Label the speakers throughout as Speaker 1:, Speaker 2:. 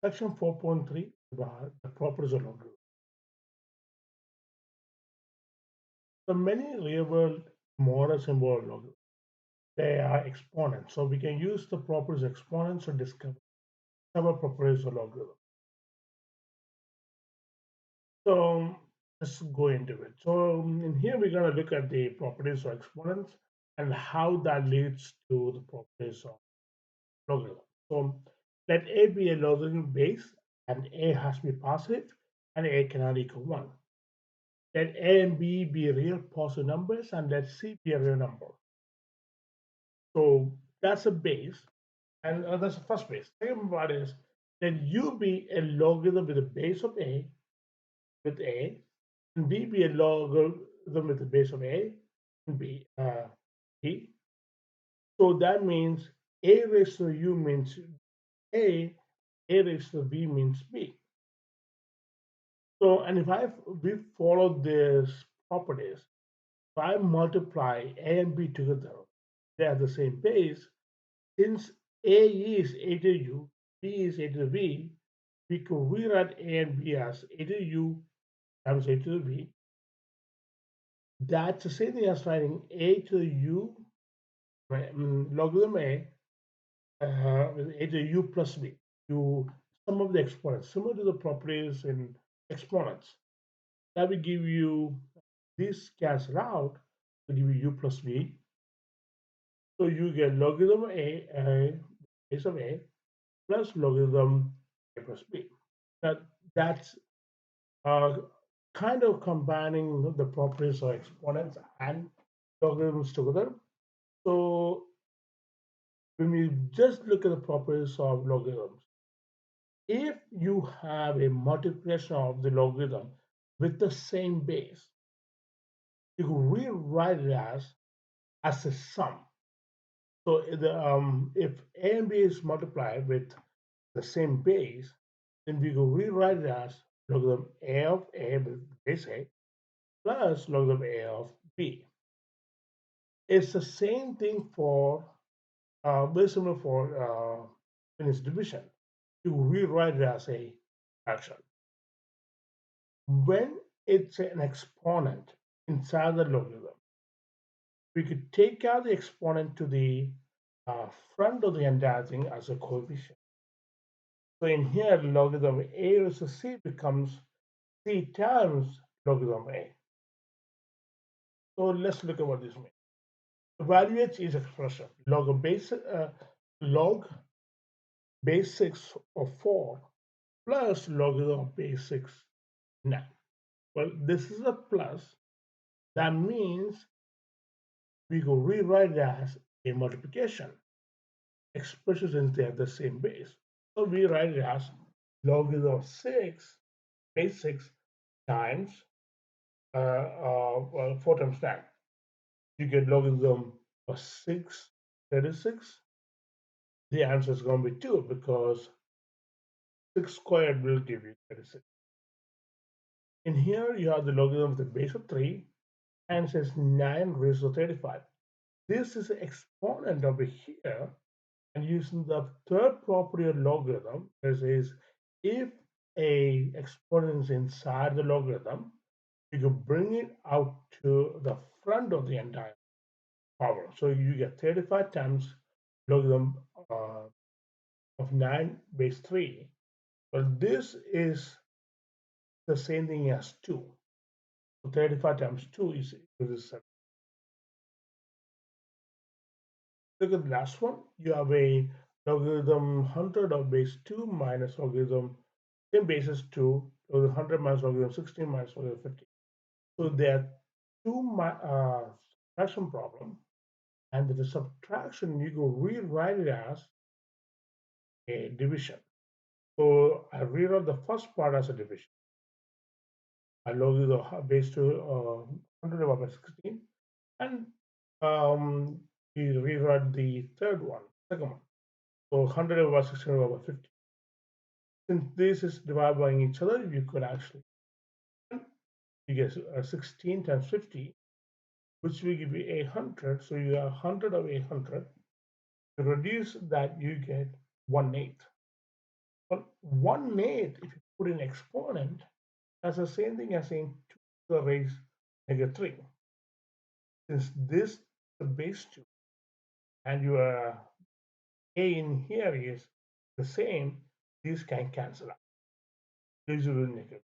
Speaker 1: Section 4.3 about the properties of logarithm. So many real-world models involve logarithm. They are exponents, so we can use the properties of exponents to discover several properties of logarithm. So let's go into it. So in here we're going to look at the properties of exponents and how that leads to the properties of logarithm. So let a be a logarithmic base and a has to be positive and a cannot equal 1. Let a and b be real positive numbers and let c be a real number. So that's a base and that's the first base. Second part is let u be a logarithm with a base of a with a and b be a logarithm with the base of a and b. So that means a raised to u means a raised to b means b. So, and if we follow these properties, if I multiply a and b together, they are the same base. Since a is a to u, b is a to b, we could rewrite a and b as a to u times a to b. That's the same thing as writing a to u logarithm a with a to u plus b. You sum of the exponents, similar to the properties in exponents. That will give you this cancel out to give you u plus b. So you get logarithm a base of a plus logarithm a plus b. That that's uh, kind of combining the properties of exponents and logarithms together. So when we just look at the properties of logarithms, if you have a multiplication of the logarithm with the same base, you can rewrite it as a sum. So if a and b is multiplied with the same base, then we can rewrite it as logarithm a of a with base a plus logarithm a of b. It's the same thing for very similar for Finnish division. You rewrite it as a fraction. When it's an exponent inside the logarithm, we could take out the exponent to the front of the entire thing as a coefficient. So in here, logarithm a raised to c becomes c times logarithm a. So let's look at what this means. Evaluate each expression. Log base 6 of 4 plus logarithm of base 6 9. Well, this is a plus. That means we could rewrite it as a multiplication. Expressions in there the same base. So we write it as logarithm of 6 base 6 times 4 times 9. You get logarithm of 636. The answer is going to be 2 because 6 squared will give you 36. In here, you have the logarithm of the base of 3 and it says 9 raised to 35. This is an exponent over here, and using the third property of logarithm, this is if a exponent is inside the logarithm, you can bring it out to the front of the entire power. So you get 35 times logarithm of 9 base 3. But this is the same thing as 2. So 35 times 2 is 7. Look at the last one. You have a logarithm 100 of base 2 minus logarithm same basis 2, so 100 minus logarithm 16 minus logarithm 50. So there are two subtraction problem, and with the subtraction, you go rewrite it as a division. So I rewrote the first part as a division. I logarithm the base to 100 divided by 16, and we rewrite the second one. So 100 divided by 16 divided by 50. Since this is divided by each other, you could actually you get 16 times 50, which will give you 800. So you have 100 of 800. To reduce that, you get 1/8. But 1/8, if you put in exponent, that's the same thing as saying 2 to the raise -3. Since this is the base 2 and your a in here is the same, these can cancel out. These will be negative.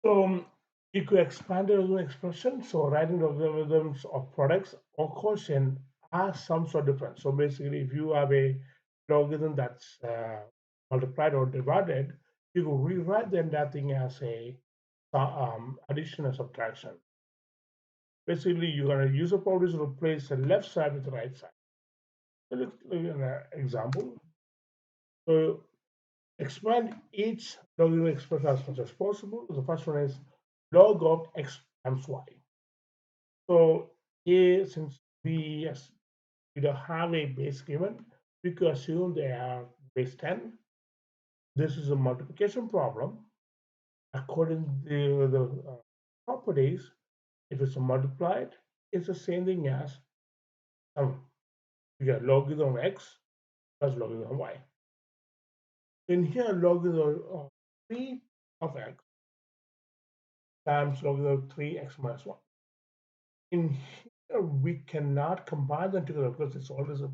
Speaker 1: So you could expand the logarithm expression. So writing logarithms of products or quotient are some sort of different. So basically, if you have a logarithm that's multiplied or divided, you can rewrite the entire thing as a addition and subtraction. Basically, you're going to use a property to replace the left side with the right side. So let's look at an example. So expand each logarithm expression as much as possible. The first one is log of x times y. So here, since we don't have a base given, we could assume they are base 10. This is a multiplication problem. According to the properties, if it's multiplied, it's the same thing as you get logarithm of x plus logarithm of y. In here, logarithm of 3 of x times logarithm of 3x minus 1. In here, we cannot combine them together because it's always a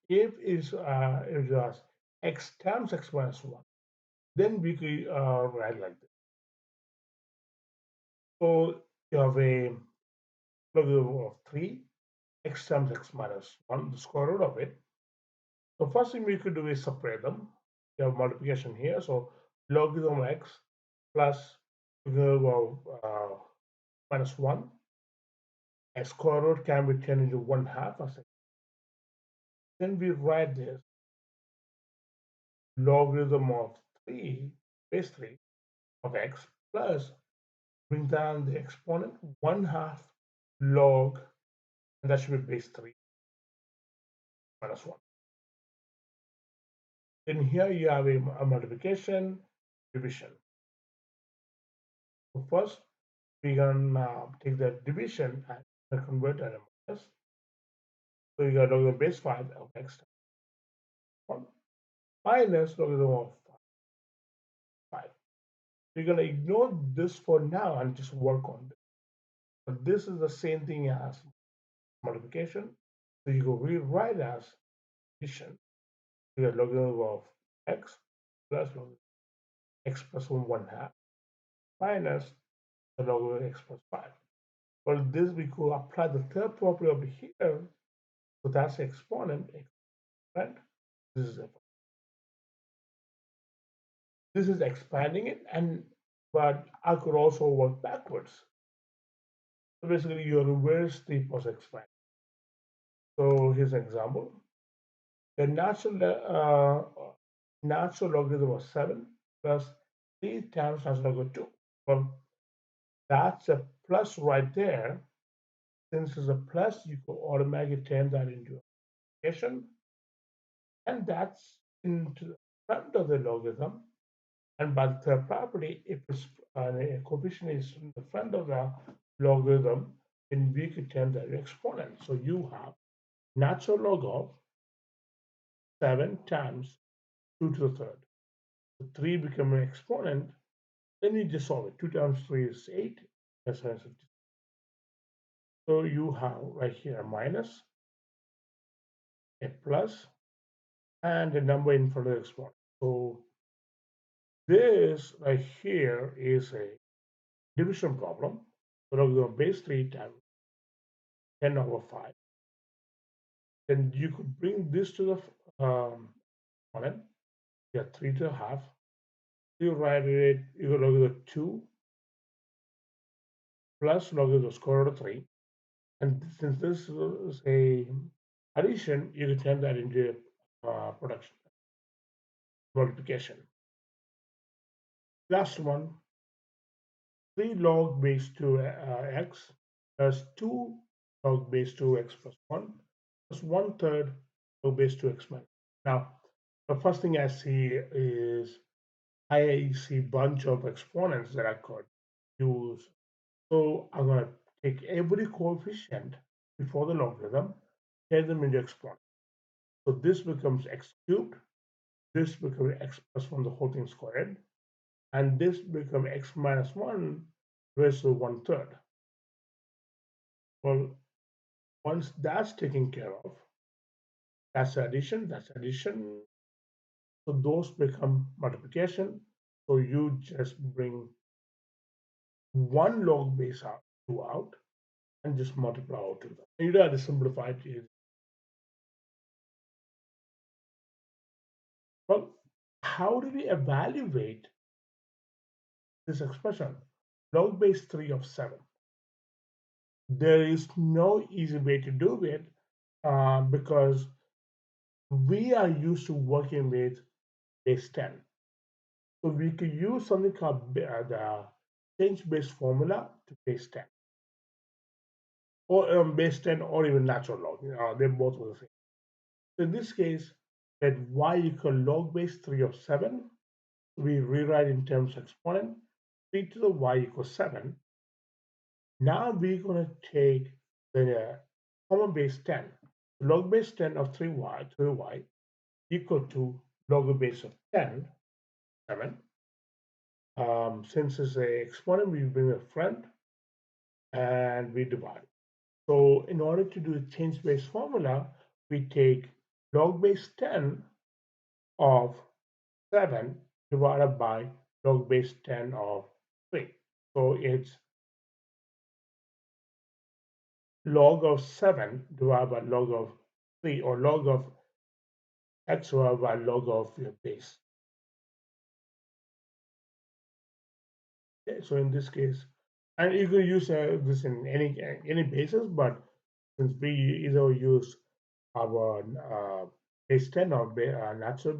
Speaker 1: if it was x times x minus 1, then we could write like this. So you have a logarithm of 3 x times x minus 1, the square root of it. The first thing we could do is separate them. You have multiplication here, so logarithm of x plus logarithm of minus 1. A square root can be turned into 1/2 as then we write this logarithm of 3 base 3 of x plus bring down the exponent 1/2 log, and that should be base 3 minus 1. Then here you have a multiplication division. So first we can take the division and convert it to minus. So you got logarithm base 5 of x times 1 minus logarithm of 5. You're going to ignore this for now and just work on this. But this is the same thing as multiplication. So you can rewrite as addition. You get logarithm of x plus logarithm x plus 1/2 minus the logarithm of x plus 5. Well, this we could apply the third property over here. So that's the exponent, right? This is it. This is expanding it, and but I could also work backwards. So basically, you reverse the post expand. So here's an example. The natural logarithm of 7 plus 3 times natural logarithm of 2. Well, that's a plus right there. Since it's a plus, you can automatically turn that into a multiplication, and that's into the front of the logarithm. And by the third property, if it's a coefficient is in the front of the logarithm, then we could turn that into exponent. So you have natural log of 7 times 2 to the third. So 3 become an exponent, then you just solve it. 2 times 3 is 8. That's 150. So you have right here a minus, a plus, and a number in front of the exponent. So this right here is a division problem. So now we're going to base 3 times 10 over 5. Then you could bring this to the exponent. You get 3 to the half. You write it, you log the 2 plus log the square root of 3. And since this is a addition, you can turn that into production multiplication. Last one, 3 log base 2 x plus 2 log base 2 x plus 1 plus 1/3 log base 2 x minus. Now, the first thing I see is I see bunch of exponents that I could use. So I'm going to take every coefficient before the logarithm Turn them into exponents. So this becomes x cubed, this becomes x plus 1, the whole thing squared, and this becomes x minus 1 raised to 1/3. Well, once that's taken care of, that's addition. So those become multiplication. So you just bring one log base out, two out, and just multiply out to them. You know how to simplify it. Well, how do we evaluate this expression? Log base 3 of 7. There is no easy way to do it because we are used to working with base 10. So we could use something called the change base formula to base 10, or base 10, or even natural log. They're both the same. So in this case, that y equal log base 3 of 7, we rewrite in terms of exponent 3 to the y equals 7. Now we're going to take the common base 10. Log base 10 of 3y equal to log base of 10, 7. Since it's an exponent, we bring a friend and we divide. So in order to do the change base formula, we take log base 10 of 7 divided by log base 10 of 3. So it's log of 7 divided by log of 3, or log of x divided by log of your base. Okay, so in this case, and you can use this in any basis, but since we either use our base 10 or natural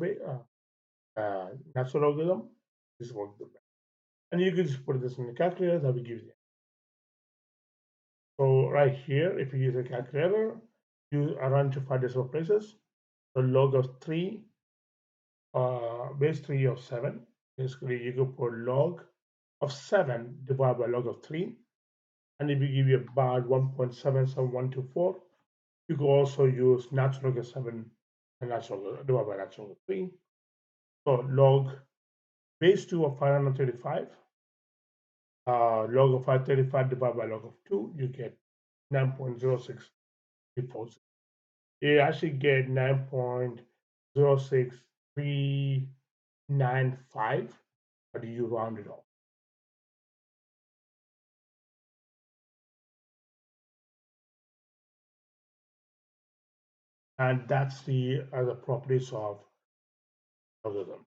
Speaker 1: logarithm, this works the best. And you can just put this in the calculator that will give you. So right here, if you use a calculator, you run to 5 decimal places. So log of 3, base 3 of 7. Basically, you can put log of 7 divided by log of 3. And if you give you about 1.77124, you can also use natural log of 7 and divided by natural log of 3. So log base 2 of 535, log of 535 divided by log of 2, you get 9.0634. You actually get 9.06395, but you round it off. And that's the other properties of logarithm.